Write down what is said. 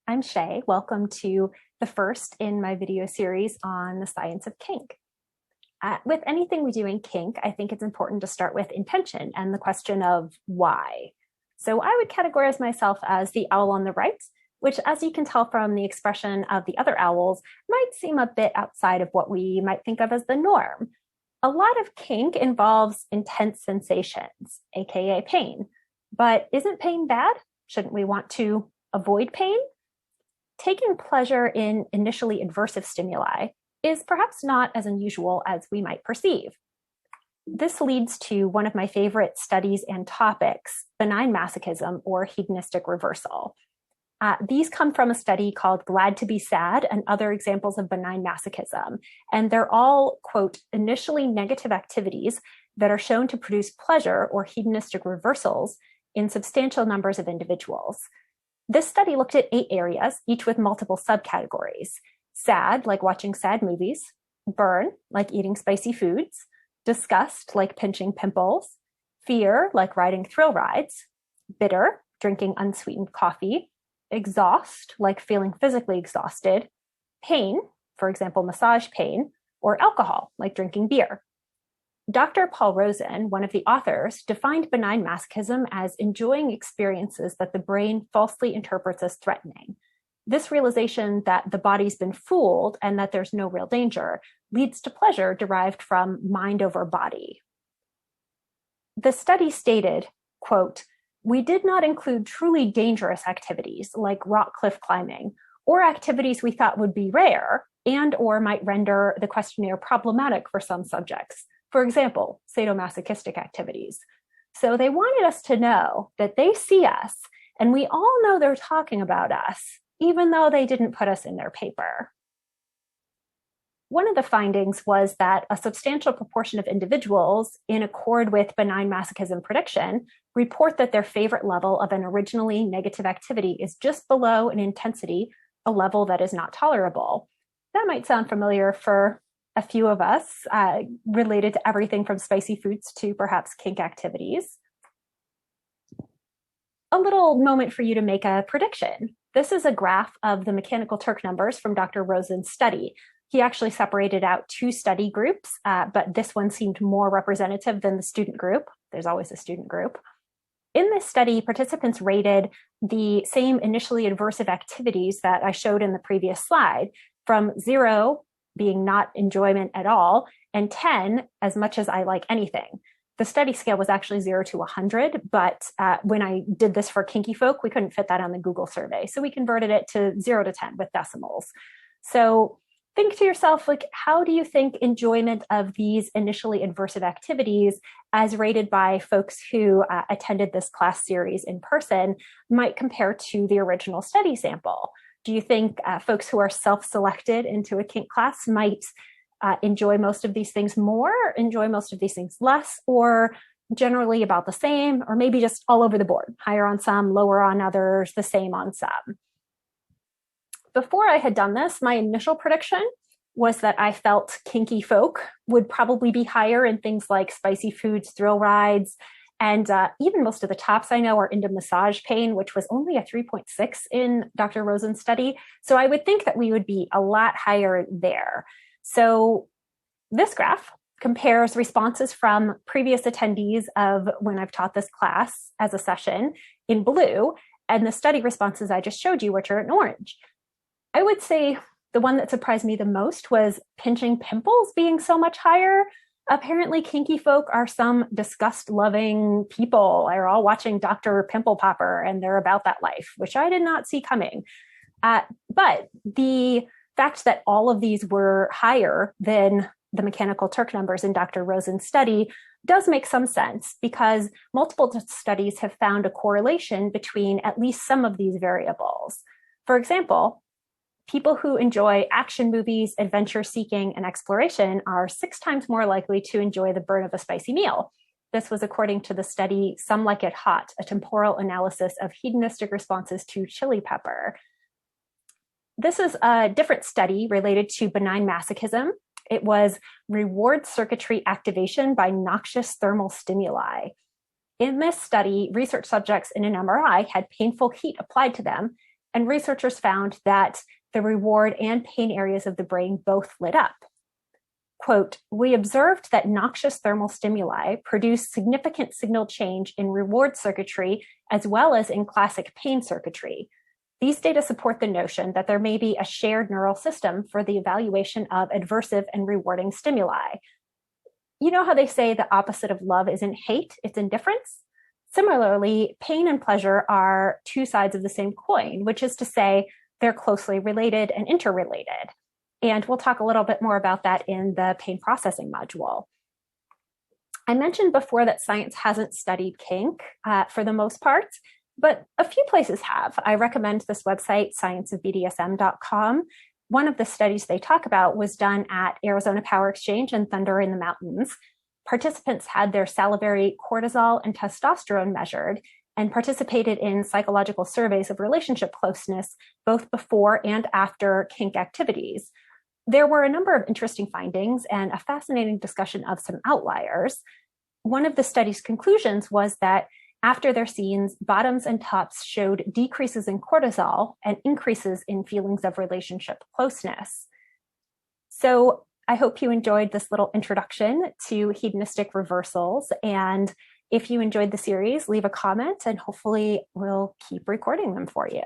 I'm Shay. Welcome to the first in my video series on the science of kink. With anything we do in kink, I think it's important to start with intention and the question of why. So I would categorize myself as the owl on the right, which, as you can tell from the expression of the other owls, might seem a bit outside of what we might think of as the norm. A lot of kink involves intense sensations, aka pain. But isn't pain bad? Shouldn't we want to avoid pain? Taking pleasure in initially aversive stimuli is perhaps not as unusual as we might perceive. This leads to one of my favorite studies and topics, benign masochism or hedonistic reversal. These come from a study called Glad to be Sad and Other Examples of Benign Masochism. And they're all, quote, initially negative activities that are shown to produce pleasure or hedonistic reversals in substantial numbers of individuals. This study looked at 8 areas, each with multiple subcategories. Sad, like watching sad movies. Burn, like eating spicy foods. Disgust, like pinching pimples. Fear, like riding thrill rides. Bitter, drinking unsweetened coffee. Exhaust, like feeling physically exhausted. Pain, for example, massage pain. Or alcohol, like drinking beer. Dr. Paul Rosen, one of the authors, defined benign masochism as enjoying experiences that the brain falsely interprets as threatening. This realization that the body's been fooled and that there's no real danger leads to pleasure derived from mind over body. The study stated, quote, "We did not include truly dangerous activities like rock cliff climbing or activities we thought would be rare and or might render the questionnaire problematic for some subjects. For example, sadomasochistic activities." So they wanted us to know that they see us and we all know they're talking about us, even though they didn't put us in their paper. One of the findings was that a substantial proportion of individuals, in accord with benign masochism prediction, report that their favorite level of an originally negative activity is just below in intensity, a level that is not tolerable. That might sound familiar for a few of us, related to everything from spicy foods to perhaps kink activities. A little moment for you to make a prediction. This is a graph of the mechanical Turk numbers from Dr. Rosen's study. He actually separated out 2 study groups, but this one seemed more representative than the student group. There's always a student group. In this study, participants rated the same initially aversive activities that I showed in the previous slide, from 0 being not enjoyment at all, and 10, as much as I like anything. The study scale was actually 0 to 100, but when I did this for kinky folk, we couldn't fit that on the Google survey. So we converted it to 0 to 10 with decimals. So think to yourself, like, how do you think enjoyment of these initially aversive activities, as rated by folks who attended this class series in person, might compare to the original study sample? Do you think folks who are self-selected into a kink class might enjoy most of these things more, enjoy most of these things less, or generally about the same, or maybe just all over the board, higher on some, lower on others, the same on some? Before I had done this, my initial prediction was that I felt kinky folk would probably be higher in things like spicy foods, thrill rides, and even most of the tops I know are into massage pain, which was only a 3.6 in Dr. Rosen's study. So I would think that we would be a lot higher there. So this graph compares responses from previous attendees of when I've taught this class as a session in blue, and the study responses I just showed you, which are in orange. I would say the one that surprised me the most was pinching pimples being so much higher. Apparently, kinky folk are some disgust-loving people. They're all watching Dr. Pimple Popper, and they're about that life, which I did not see coming. But the fact that all of these were higher than the mechanical Turk numbers in Dr. Rosen's study does make some sense, because multiple studies have found a correlation between at least some of these variables. For example, people who enjoy action movies, adventure seeking, and exploration are 6 times more likely to enjoy the burn of a spicy meal. This was according to the study Some Like It Hot, a temporal analysis of hedonistic responses to chili pepper. This is a different study related to benign masochism. It was reward circuitry activation by noxious thermal stimuli. In this study, research subjects in an MRI had painful heat applied to them, And researchers found that the reward and pain areas of the brain both lit up. Quote, we observed that noxious thermal stimuli produce significant signal change in reward circuitry as well as in classic pain circuitry. These data support the notion that there may be a shared neural system for the evaluation of aversive and rewarding stimuli. You know how they say the opposite of love isn't hate, it's indifference? Similarly, pain and pleasure are two sides of the same coin, which is to say they're closely related and interrelated. And we'll talk a little bit more about that in the pain processing module. I mentioned before that science hasn't studied kink for the most part, but a few places have. I recommend this website, scienceofbdsm.com. One of the studies they talk about was done at Arizona Power Exchange and Thunder in the Mountains. Participants had their salivary cortisol and testosterone measured and participated in psychological surveys of relationship closeness, both before and after kink activities. There were a number of interesting findings and a fascinating discussion of some outliers. One of the study's conclusions was that after their scenes, bottoms and tops showed decreases in cortisol and increases in feelings of relationship closeness. So I hope you enjoyed this little introduction to hedonistic reversals. And if you enjoyed the series, leave a comment and hopefully we'll keep recording them for you.